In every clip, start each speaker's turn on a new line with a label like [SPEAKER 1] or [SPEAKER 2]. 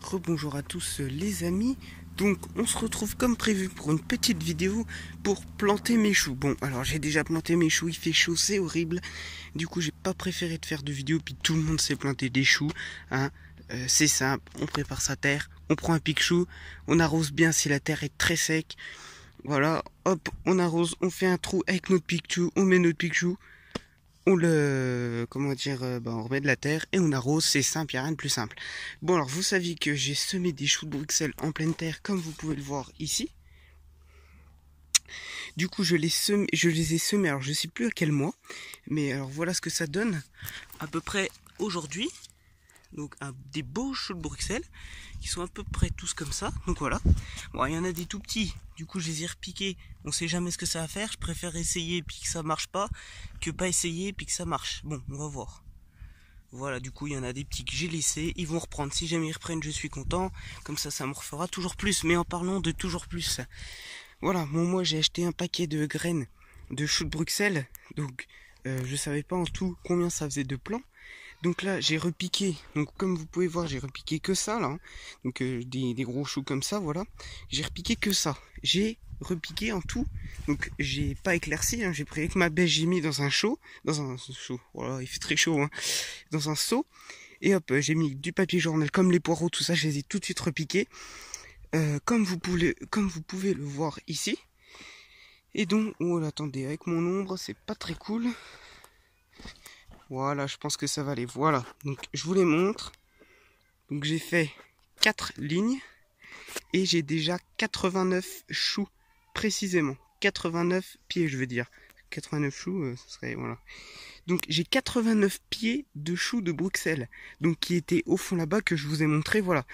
[SPEAKER 1] Rebonjour à tous les amis. Donc on se retrouve comme prévu pour une petite vidéo pour planter mes choux. Bon, alors j'ai déjà planté mes choux, il fait chaud, c'est horrible. Du coup j'ai pas préféré de faire de vidéo, puis tout le monde sait planter des choux, hein. C'est simple, on prépare sa terre, on prend un pic-chou, on arrose bien si la terre est très sec. Voilà, hop, on arrose, on fait un trou avec notre pic-chou, on met notre pic-chou, on le, on remet de la terre et on arrose, c'est simple, il n'y a rien de plus simple. Bon, alors vous saviez que j'ai semé des choux de Bruxelles en pleine terre, comme vous pouvez le voir ici. Du coup, je les ai semés, alors je sais plus à quel mois, mais alors voilà ce que ça donne à peu près aujourd'hui. Donc des beaux choux de Bruxelles qui sont à peu près tous comme ça. Donc voilà. Bon, il y en a des tout petits. Du coup, je les ai repiqués. On sait jamais ce que ça va faire. Je préfère essayer puis que ça marche pas que pas essayer puis que ça marche. Bon, on va voir. Voilà, du coup, il y en a des petits que j'ai laissés. Ils vont reprendre. Si jamais ils reprennent, je suis content. Comme ça me refera toujours plus. Mais en parlant de toujours plus, voilà. Bon, moi, j'ai acheté un paquet de graines de choux de Bruxelles. Donc, je savais pas en tout combien ça faisait de plants. Donc là, j'ai repiqué, donc comme vous pouvez voir, j'ai repiqué que ça, là, hein. Donc des gros choux comme ça, voilà. J'ai repiqué que ça. J'ai repiqué en tout, donc j'ai pas éclairci, hein. J'ai pris avec ma bêche, j'ai mis dans un seau, voilà, il fait très chaud, hein. Dans un seau, et hop, j'ai mis du papier journal, comme les poireaux, tout ça, je les ai tout de suite repiqués, comme vous pouvez le voir ici. Et donc, oh là, attendez, avec mon ombre, c'est pas très cool. Voilà, je pense que ça va aller. Voilà, donc je vous les montre. Donc j'ai fait 4 lignes et j'ai déjà 89 choux précisément. 89 pieds, je veux dire. 89 choux, ce serait, voilà. Donc j'ai 89 pieds de choux de Bruxelles. Donc qui étaient au fond là-bas que je vous ai montré, voilà.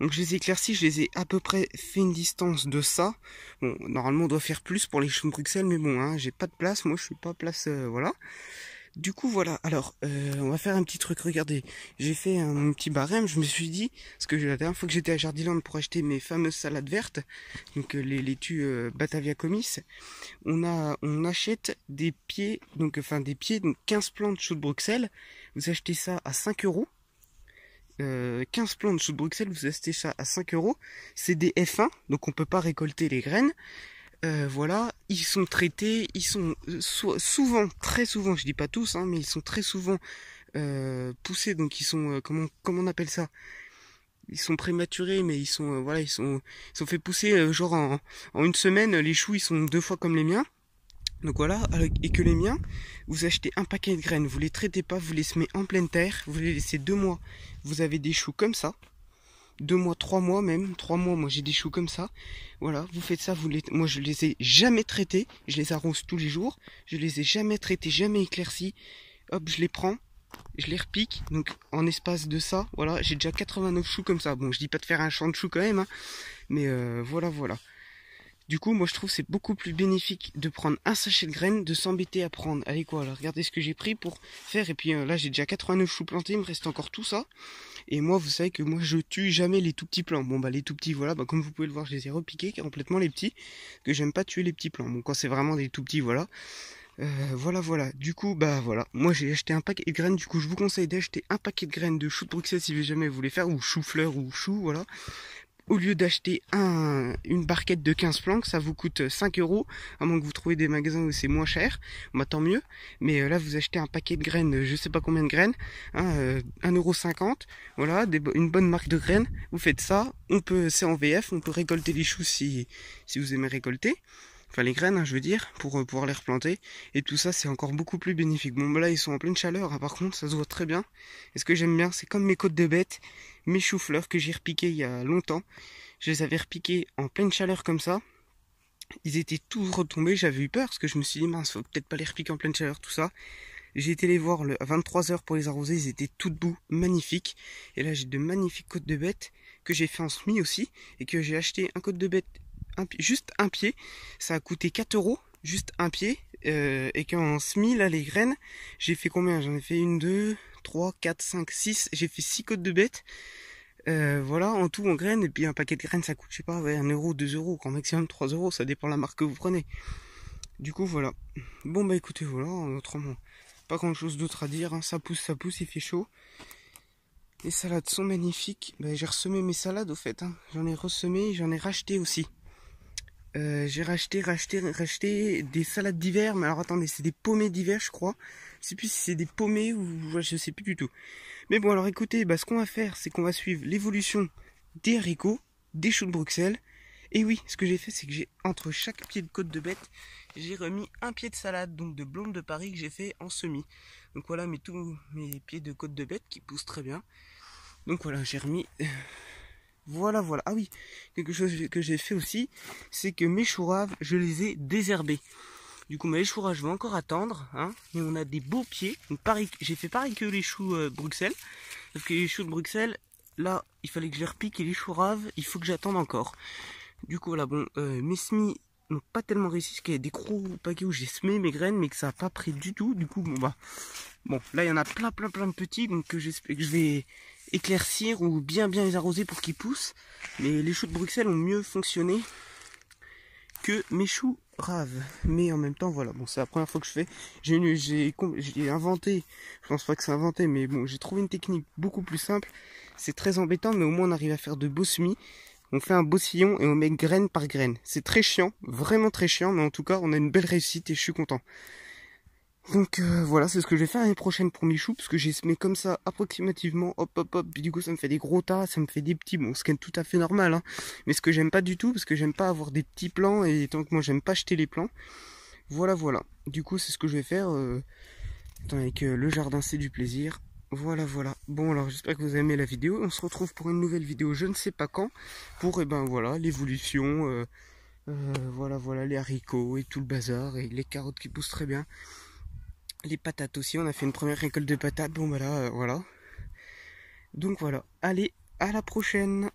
[SPEAKER 1] Donc je les ai éclaircis, je les ai à peu près fait une distance de ça. Bon, normalement on doit faire plus pour les choux de Bruxelles, mais bon, hein, j'ai pas de place, moi je suis pas place, voilà. Du coup voilà, alors on va faire un petit truc, regardez, j'ai fait un petit barème, je me suis dit, parce que la dernière fois que j'étais à Jardiland pour acheter mes fameuses salades vertes, donc les laitues Batavia Comis, on achète des pieds, donc 15 plants de choux de Bruxelles, vous achetez ça à 5 euros, 15 plants de choux de Bruxelles, vous achetez ça à 5 euros, c'est des F1, donc on peut pas récolter les graines. Voilà, ils sont traités, ils sont souvent, très souvent, je dis pas tous, hein, mais ils sont très souvent poussés, donc ils sont, comment on appelle ça? Ils sont prématurés, mais ils sont, voilà, ils sont fait pousser, genre en une semaine, les choux, ils sont 2 fois comme les miens. Donc voilà, et que les miens, vous achetez un paquet de graines, vous les traitez pas, vous les semez en pleine terre, vous les laissez 2 mois, vous avez des choux comme ça. 2 mois, 3 mois même, 3 mois, moi j'ai des choux comme ça. Voilà, vous faites ça, moi je les ai jamais traités, je les arrose tous les jours, je les ai jamais traités, jamais éclaircis. Hop, je les prends, je les repique, donc en espace de ça, voilà, j'ai déjà 89 choux comme ça. Bon, je dis pas de faire un champ de choux quand même, hein, mais voilà. Du coup, moi je trouve que c'est beaucoup plus bénéfique de prendre un sachet de graines, de s'embêter à prendre. Allez quoi, là, regardez ce que j'ai pris pour faire. Et puis là, j'ai déjà 89 choux plantés, il me reste encore tout ça. Et moi, vous savez que moi, je tue jamais les tout petits plants. Bon, bah les tout petits, voilà, bah comme vous pouvez le voir, je les ai repiqués complètement les petits. Que j'aime pas tuer les petits plants. Bon, quand c'est vraiment des tout petits, voilà. Voilà. Du coup, bah voilà. Moi, j'ai acheté un paquet de graines. Du coup, je vous conseille d'acheter un paquet de graines de choux de Bruxelles si jamais vous voulez faire, ou chou-fleur ou chou, voilà. Au lieu d'acheter une barquette de 15 plants, ça vous coûte 5 euros, à moins que vous trouviez des magasins où c'est moins cher, bah tant mieux. Mais là, vous achetez un paquet de graines, je sais pas combien de graines, hein, 1,50 €, voilà, une bonne marque de graines. Vous faites ça, c'est en VF, on peut récolter les choux si vous aimez récolter. Enfin les graines, hein, je veux dire, pour pouvoir les replanter. Et tout ça, c'est encore beaucoup plus bénéfique. Bon, bah là, ils sont en pleine chaleur, hein, par contre, ça se voit très bien. Et ce que j'aime bien, c'est comme mes côtes de bête, mes choux-fleurs que j'ai repiqués il y a longtemps. Je les avais repiqués en pleine chaleur comme ça. Ils étaient tous retombés, j'avais eu peur, parce que je me suis dit, mince, faut peut-être pas les repiquer en pleine chaleur, tout ça. J'ai été les voir à 23 h pour les arroser, ils étaient tout debout, magnifiques. Et là, j'ai de magnifiques côtes de bête que j'ai fait en semis aussi, et que j'ai acheté un côte de bête, juste un pied. Ça a coûté 4 euros, juste un pied. Et qu'en semis, là, les graines, j'ai fait combien? J'en ai fait 1, 2, 3, 4, 5, 6. J'ai fait 6 côtes de bête. Voilà, en tout, en graines. Et puis un paquet de graines, ça coûte, je sais pas, ouais, 1 euro, 2 euros, quand maximum 3 euros. Ça dépend de la marque que vous prenez. Du coup, voilà. Bon, bah écoutez, voilà, autrement, pas grand chose d'autre à dire, hein. Ça pousse, il fait chaud. Les salades sont magnifiques. Bah, j'ai ressemé mes salades au fait, hein. J'en ai ressemé, j'en ai racheté aussi. J'ai racheté des salades d'hiver, mais alors attendez, c'est des pommées d'hiver je crois. Je sais plus si c'est des pommées ou ouais, je sais plus du tout. Mais bon alors écoutez, bah, ce qu'on va faire, c'est qu'on va suivre l'évolution des haricots, des choux de Bruxelles. Et oui, ce que j'ai fait, c'est que j'ai entre chaque pied de côte de bête, j'ai remis un pied de salade, donc de blonde de Paris que j'ai fait en semis. Donc voilà tous mes pieds de côte de bête qui poussent très bien. Donc voilà, j'ai remis. Voilà. Ah oui, quelque chose que j'ai fait aussi, c'est que mes choux raves, je les ai désherbés. Du coup, mes choux raves, je vais encore attendre, hein. Mais on a des beaux pieds. Donc pareil, j'ai fait pareil que les choux Bruxelles, parce que les choux de Bruxelles, là, il fallait que je les repique et les choux raves, il faut que j'attende encore. Du coup, là, bon, mes semis n'ont pas tellement réussi, parce qu'il y a des gros paquets où j'ai semé mes graines, mais que ça n'a pas pris du tout. Du coup, bon, là, il y en a plein de petits, donc j'espère que je vais éclaircir ou bien les arroser pour qu'ils poussent. Mais les choux de Bruxelles ont mieux fonctionné que mes choux raves. Mais en même temps, voilà, bon, c'est la première fois que je fais. J'ai inventé, je pense pas que c'est inventé, mais bon, j'ai trouvé une technique beaucoup plus simple. C'est très embêtant, mais au moins on arrive à faire de beaux semis. On fait un beau sillon et on met graine par graine. C'est très chiant, vraiment très chiant, mais en tout cas, on a une belle réussite et je suis content. Donc voilà, c'est ce que je vais faire l'année prochaine pour mes choux, parce que j'ai semé comme ça approximativement, hop, puis du coup ça me fait des gros tas, ça me fait des petits, bon, ce qui est tout à fait normal, hein, mais ce que j'aime pas du tout, parce que j'aime pas avoir des petits plants, et tant que moi j'aime pas jeter les plants, voilà, du coup c'est ce que je vais faire, avec le jardin c'est du plaisir, voilà, bon alors j'espère que vous avez aimé la vidéo, on se retrouve pour une nouvelle vidéo, je ne sais pas quand, pour, voilà, l'évolution, voilà, les haricots et tout le bazar, et les carottes qui poussent très bien. Les patates aussi, on a fait une première récolte de patates, bon bah là, voilà. Donc voilà, allez, à la prochaine!